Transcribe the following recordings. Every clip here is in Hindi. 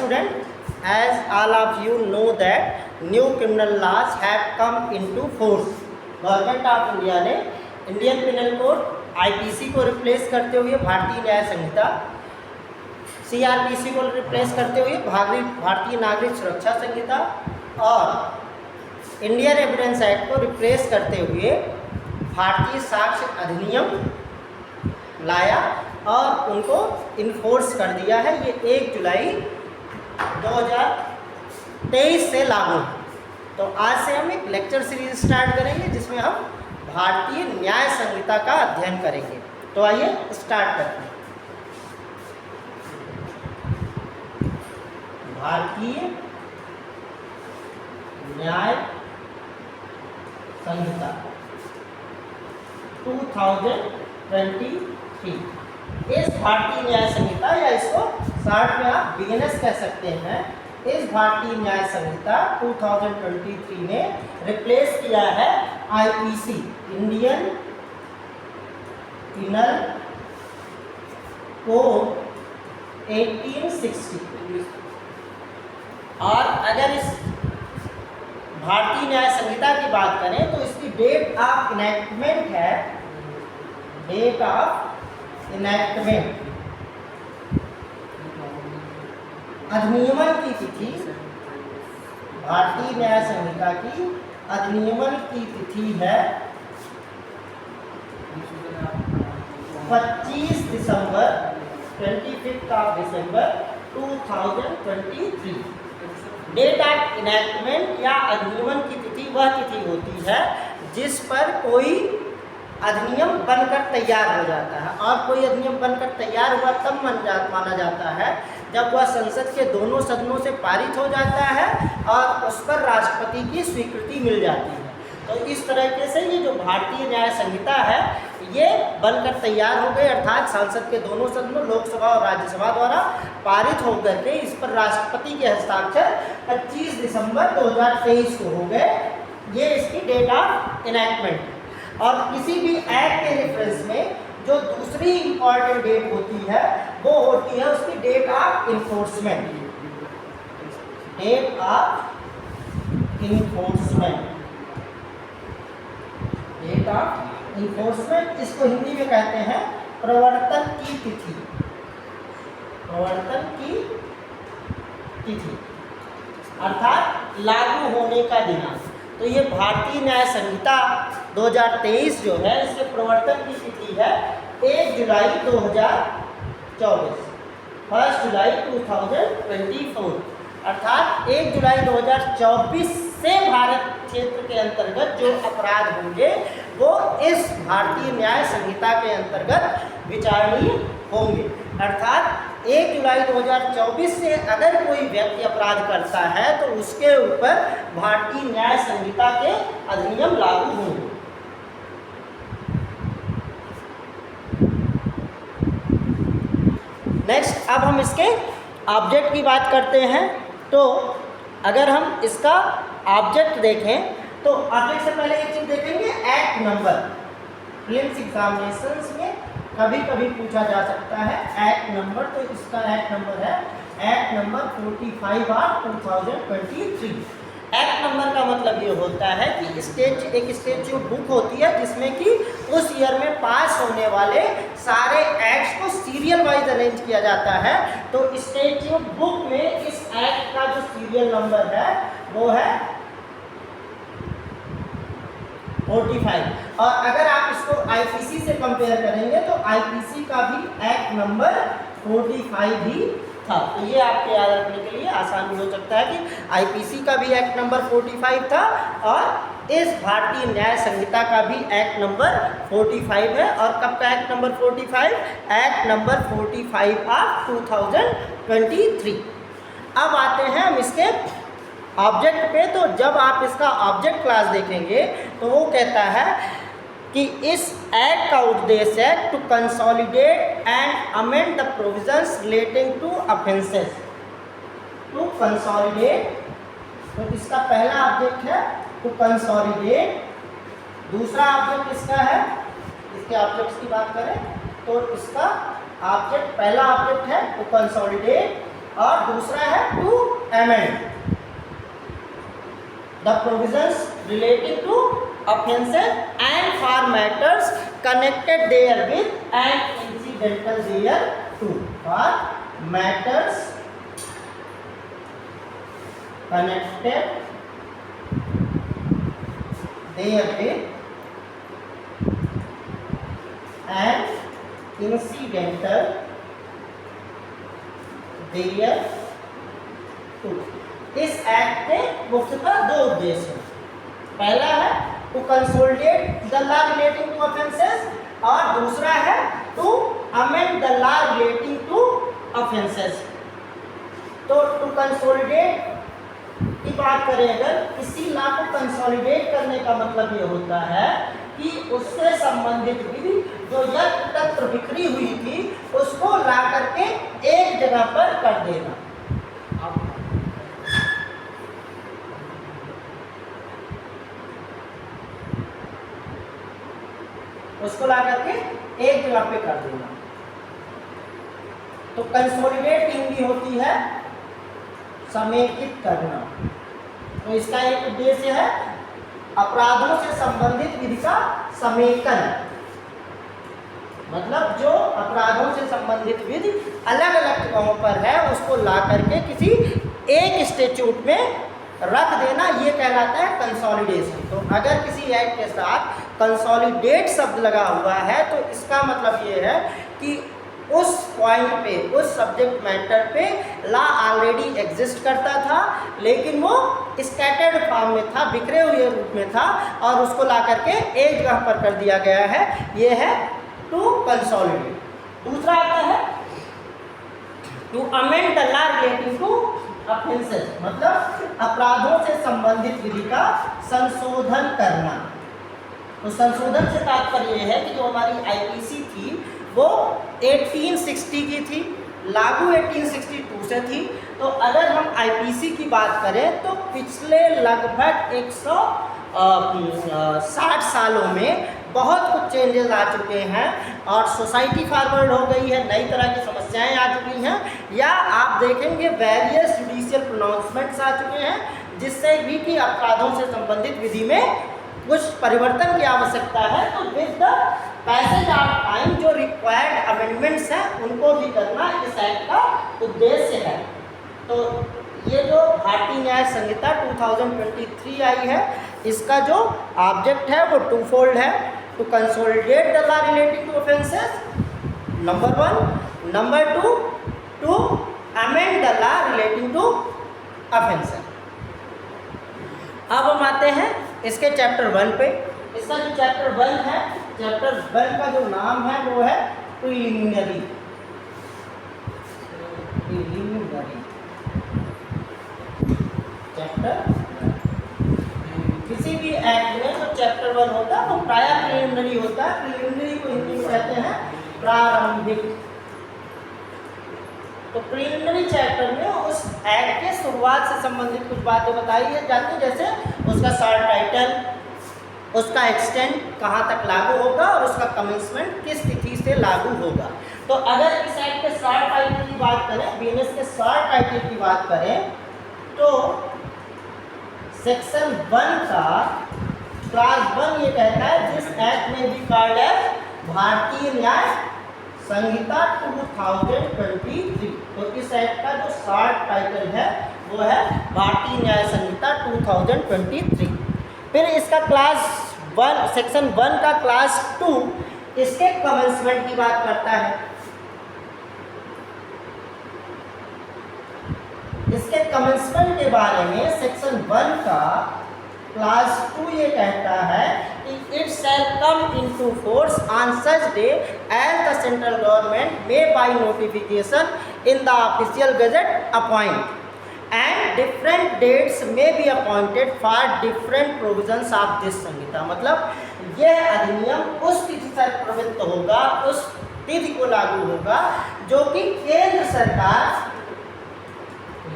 student, as all of you know that new criminal laws have come into force. Government of India ने इंडियन पिनल कोड आईपीसी को रिप्लेस करते हुए भारतीय न्याय संहिता, सीआरपीसी को रिप्लेस करते हुए भारतीय नागरिक सुरक्षा संहिता और इंडियन एविडेंस एक्ट को रिप्लेस करते हुए भारतीय साक्ष्य अधिनियम लाया और उनको इन्फोर्स कर दिया है। ये 1 जुलाई 2023 से लागू है। तो आज से हम एक लेक्चर सीरीज स्टार्ट करेंगे जिसमें हम भारतीय न्याय संहिता का अध्ययन करेंगे। तो आइए स्टार्ट करते हैं। भारतीय न्याय संहिता 2023। इस भारतीय न्याय संहिता या इसको शॉर्ट में आप बिगिनर्स कह सकते हैं, इस भारतीय न्याय संहिता 2023 ने रिप्लेस किया है आईपीसी, इंडियन पिनल कोड 1860। और अगर इस भारतीय न्याय संहिता की बात करें तो इसकी डेट ऑफ इनैक्टमेंट है, डेट ऑफ इनैक्टमेंट, अधिनियमन की तिथि, भारतीय न्याय संहिता की अधिनियमन की तिथि है 25 दिसंबर 25 दिसंबर 2023। डेट ऑफ इनैक्टमेंट या अधिनियमन की तिथि वह तिथि होती है जिस पर कोई अधिनियम बनकर तैयार हो जाता है, और कोई अधिनियम बनकर तैयार हुआ तब माना जाता है जब वह संसद के दोनों सदनों से पारित हो जाता है और उस पर राष्ट्रपति की स्वीकृति मिल जाती है। तो इस तरीके से ये जो भारतीय न्याय संहिता है ये बनकर तैयार हो गई, अर्थात संसद के दोनों सदनों लोकसभा और राज्यसभा द्वारा पारित होकर के इस पर राष्ट्रपति के हस्ताक्षर 25 दिसंबर 2023 को हो गए। ये इसकी डेट ऑफ इनैक्टमेंट है। और किसी भी एक्ट के रेफरेंस में जो दूसरी इंपॉर्टेंट डेट होती है वो होती है उसकी date of enforcement, date of enforcement, date of enforcement. इसको हिंदी में कहते हैं प्रवर्तन की तिथि, प्रवर्तन की तिथि अर्थात लागू होने का दिनांक। तो ये भारतीय न्याय संहिता 2023 जो है इसके प्रवर्तन की तिथि है 1 जुलाई 2024, 1 जुलाई 2024, अर्थात 1 जुलाई 2024 से भारत क्षेत्र के अंतर्गत जो अपराध होंगे वो इस भारतीय न्याय संहिता के अंतर्गत विचारणीय होंगे। अर्थात 1 जुलाई 2024 से अगर कोई व्यक्ति अपराध करता है तो उसके ऊपर भारतीय न्याय संहिता के अधिनियम लागू होंगे। नेक्स्ट, अब हम इसके ऑब्जेक्ट की बात करते हैं। तो अगर हम इसका ऑब्जेक्ट देखें तो ऑब्जेक्ट से पहले एक चीज़ देखेंगे, एक्ट नंबर। प्रीलिम्स एग्जामिनेशंस में कभी कभी पूछा जा सकता है एक्ट नंबर, तो इसका एक्ट नंबर है act number 45 of 2023। Act number का मतलब ये होता है कि एक स्टेच्यू बुक होती है जिसमें कि उस ईयर में पास होने वाले सारे एक्ट्स को सीरियल वाइज अरेंज किया जाता है। तो स्टेच्यू बुक में इस एक्ट का जो सीरियल नंबर है वो है 45। और अगर आप इसको आईपीसी से कंपेयर करेंगे तो आईपीसी का भी एक्ट नंबर 45 ही था। तो ये आपके याद रखने के लिए आसान भी हो सकता है कि आईपीसी का भी एक्ट नंबर 45 था और इस भारतीय न्याय संहिता का भी एक्ट नंबर 45 है। और कब का act number 45? Act number 45 of 2023। अब आते हैं हम इसके ऑब्जेक्ट पे। तो जब आप इसका ऑब्जेक्ट क्लास देखेंगे तो वो कहता है कि इस एक्ट का उद्देश्य है to consolidate and amend the provisions relating to offences, to consolidate. तो इसका पहला ऑब्जेक्ट है टू कंसोलिडेट, दूसरा ऑब्जेक्ट इसका है, इसके ऑब्जेक्ट्स की बात करें तो इसका ऑब्जेक्ट, पहला ऑब्जेक्ट है टू कंसोलिडेट और दूसरा है to amend the provisions related to offenses and for matters connected therewith and incidental thereto. For matters connected therewith and incidental thereto. इस एक्ट के मुख्यतः दो उद्देश्य हैं। पहला है to consolidate the law relating to offences और दूसरा है to amend the law relating to offences. तो टू कंसोलिडेट की बात करें, अगर किसी लॉ को कंसोलिडेट करने का मतलब ये होता है कि उससे संबंधित विधि जो यत्र तत्र बिखरी हुई थी उसको ला करके एक जगह पर कर देना। उसको ला करके एक जगह पे कर देना। तो कंसोलिडेट हिंदी होती है समेकित करना। तो इसका एक उद्देश्य है अपराधों से संबंधित विधि का समेकन, मतलब जो अपराधों से संबंधित विधि अलग अलग जगहों पर है उसको ला करके किसी एक स्टैट्यूट में रख देना, ये कहलाता है कंसोलिडेशन। तो अगर किसी एक्ट के साथ कंसोलिडेट शब्द लगा हुआ है तो इसका मतलब ये है कि उस पॉइंट पे, उस सब्जेक्ट मैटर पे लॉ ऑलरेडी एग्जिस्ट करता था लेकिन वो स्कैटर्ड फॉर्म में था, बिखरे हुए रूप में था और उसको ला करके एक जगह पर कर दिया गया है। ये है टू कंसोलिडेट। दूसरा आता है to amend the law relating to offences, मतलब अपराधों से संबंधित विधि का संशोधन करना। तो संशोधन से तात्पर्य यह है कि जो हमारी आईपीसी थी वो 1860 की थी, लागू 1862 से थी। तो अगर हम आईपीसी की बात करें तो पिछले लगभग 160 सालों में बहुत कुछ चेंजेस आ चुके हैं और सोसाइटी फॉरवर्ड हो गई है, नई तरह की समस्याएं आ चुकी हैं, या आप देखेंगे वेरियस जुडिशियल प्रोनाउंसमेंट्स आ चुके हैं जिससे भी कि अपराधों से संबंधित विधि में कुछ परिवर्तन की आवश्यकता है। तो with the passage of time जो रिक्वायर्ड अमेंडमेंट्स हैं उनको भी करना इस एक्ट का उद्देश्य है। तो ये जो भारतीय न्याय संहिता 2023 आई है, इसका जो ऑब्जेक्ट है वो टू फोल्ड है। To consolidate the law relating to offences number 1, number 2 to amend the law relating to offences. अब हम आते हैं इसके चैप्टर 1 पे। इसका जो चैप्टर 1 है, चैप्टर 1 का जो नाम है वो है प्रीलिमिनरी। चैप्टर किसी भी एक्ट में जो चैप्टर 1 होता है वो प्रायः प्रीलिमिनरी होता है। प्रीलिमिनरी को हिंदी में कहते हैं प्रारंभिक। तो प्रीलिमिनरी चैप्टर में उस एक्ट के शुरुआत से संबंधित कुछ बातें बताई जाती हैं, जैसे उसका शॉर्ट टाइटल, उसका एक्सटेंट कहाँ तक लागू होगा और उसका कमेंसमेंट किस तिथि से लागू होगा। तो अगर इस एक्ट के शॉर्ट टाइटल की बात करें, बीएनएस के शॉर्ट टाइटल की बात करें तो सेक्शन 1 का क्लास 1 ये कहता है दिस एक्ट में बी कॉल्ड एज भारतीय न्याय संहिता 2023। तो इस एक्ट का जो शॉर्ट टाइटल है वो है भारतीय न्याय संहिता 2023। फिर इसका क्लास 1 सेक्शन 1 का क्लास 2 इसके कमेंसमेंट की बात करता है। इसके कमेंसमेंट के बारे में सेक्शन 1 का क्लास 2 ये कहता है कि it shall come into force on such day as the central government may by notification in the official gazette appoint and different dates may be appointed for different provisions of this Sanhita. मतलब यह अधिनियम उस तिथि से प्रवृत्त होगा, उस तिथि को लागू होगा जो कि केंद्र सरकार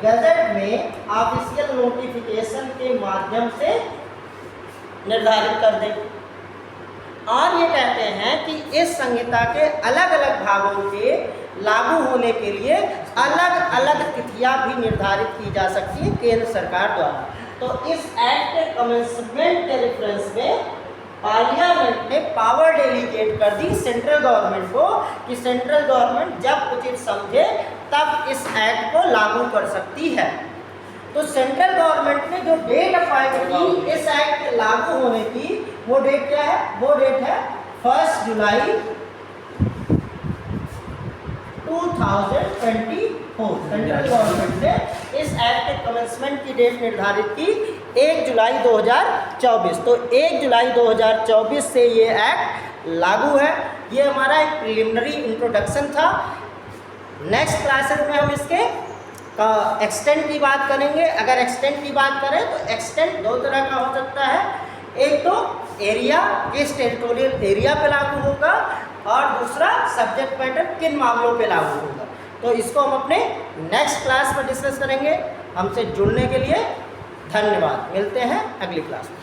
गजट में ऑफिशियल नोटिफिकेशन के माध्यम से निर्धारित कर दे। और ये कहते हैं कि इस संहिता के अलग अलग भागों के लागू होने के लिए अलग अलग तिथियां भी निर्धारित की जा सकती हैं केंद्र सरकार द्वारा। तो इस एक्ट के कमेंसमेंट के रेफरेंस में पार्लियामेंट ने पावर डेलीगेट कर दी सेंट्रल गवर्नमेंट को कि सेंट्रल गवर्नमेंट जब उचित समझे तब इस एक्ट को लागू कर सकती है। तो सेंट्रल गवर्नमेंट ने जो डेट अपॉइंट की इस एक्ट के लागू होने की, वो डेट क्या है? वो डेट है 1 जुलाई 2024। सेंट्रल गवर्नमेंट ने इस एक्ट के कमेंसमेंट की डेट निर्धारित की 1 जुलाई 2024। तो 1 जुलाई 2024 से ये एक्ट लागू है। ये हमारा एक प्रिलिमिनरी इंट्रोडक्शन था। नेक्स्ट क्लासेस में हम इसके एक्सटेंट की बात करेंगे। अगर एक्सटेंट की बात करें तो एक्सटेंट दो तरह का हो सकता है। एक तो एरिया, किस टेरिटोरियल एरिया पे लागू होगा, और दूसरा सब्जेक्ट मैटर किन मामलों पे लागू होगा। तो इसको हम अपने नेक्स्ट क्लास में डिस्कस करेंगे। हमसे जुड़ने के लिए धन्यवाद। मिलते हैं अगली क्लास में।